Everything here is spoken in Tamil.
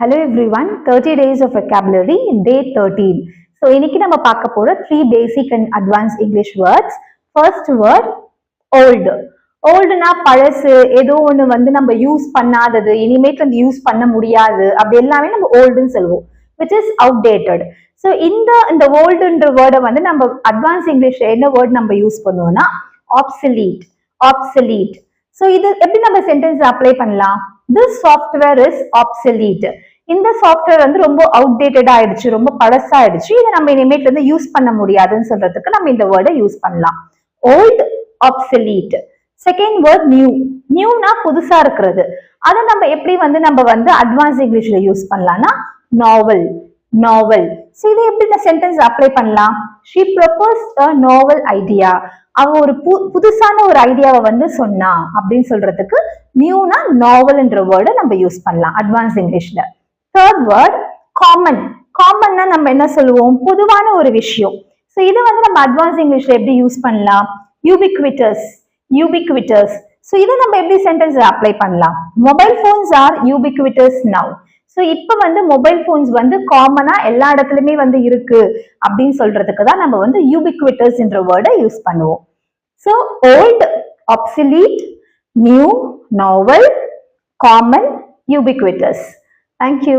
Hello everyone, 30 days of vocabulary, day 13. So, இன்னைக்கு நம்ம பார்க்க போற 3 basic and advanced English words. First word, old. ஓல்டுனா பழசு, ஏதோ ஒன்று வந்து நம்ம யூஸ் பண்ணாதது, இனிமேட்டு வந்து யூஸ் பண்ண முடியாது, அப்படி எல்லாமே நம்ம ஓல்டுன்னு சொல்லுவோம், which is outdated. ஸோ இந்த ஓல்டுன்ற வேர்டை வந்து நம்ம அட்வான்ஸ் இங்கிலீஷ்ல என்ன வேர்ட் நம்ம யூஸ் பண்ணுவோம்னா obsolete, obsolete. ஸோ இது எப்படி நம்ம சென்டென்ஸ் அப்ளை பண்ணலாம்? This software is obsolete. இந்த சாஃப்ட்வேர் வந்து ரொம்ப அவுடேட்டட் ஆயிடுச்சு, ரொம்ப பழசாயிடுச்சு, இதை நம்ம இனிமேட்ல இருந்து யூஸ் பண்ண முடியாதுன்னு சொல்றதுக்கு நம்ம இந்த வேர்டை யூஸ் பண்ணலாம். Old, obsolete. Second word new. நியூனா புதுசா இருக்கிறது. அதை நம்ம எப்படி வந்து அட்வான்ஸ் இங்கிலீஷ்ல யூஸ் பண்ணலாம்னா நாவல், நாவல். ஸோ இதை எப்படி இந்த சென்டென்ஸ் அப்ளை பண்ணலாம்? She proposed a novel idea. அவ ஒரு புதுசான ஒரு ஐடியாவை வந்து சொன்னா அப்படின்னு சொல்றதுக்கு நியூனா நாவல்ன்ற வேர்டை நம்ம யூஸ் பண்ணலாம் அட்வான்ஸ் இங்கிலீஷ்ல. Third word common. காமன்னா நம்ம என்ன சொல்லுவோம்? பொதுவான ஒரு விஷயம். ஸோ இதை வந்து நம்ம அட்வான்ஸ் இங்கிலீஷ்ல எப்படி யூஸ் பண்ணலாம்? யூபிக்விட்டஸ், யூபிக்விட்டஸ். ஸோ இதை நம்ம எப்படி சென்டென்ஸ் அப்ளை பண்ணலாம்? Mobile phones are ubiquitous now. So இப்போ வந்து மொபைல் போன்ஸ் வந்து காமனா எல்லா இடத்துலயுமே வந்து இருக்கு அப்படின்னு சொல்றதுக்கு தான் நம்ம வந்து யூபிக்விட்டஸ் என்ற வேர்டை யூஸ் பண்ணுவோம். So volt, obsolete, new, novel, common, ubiquitous. Thank you.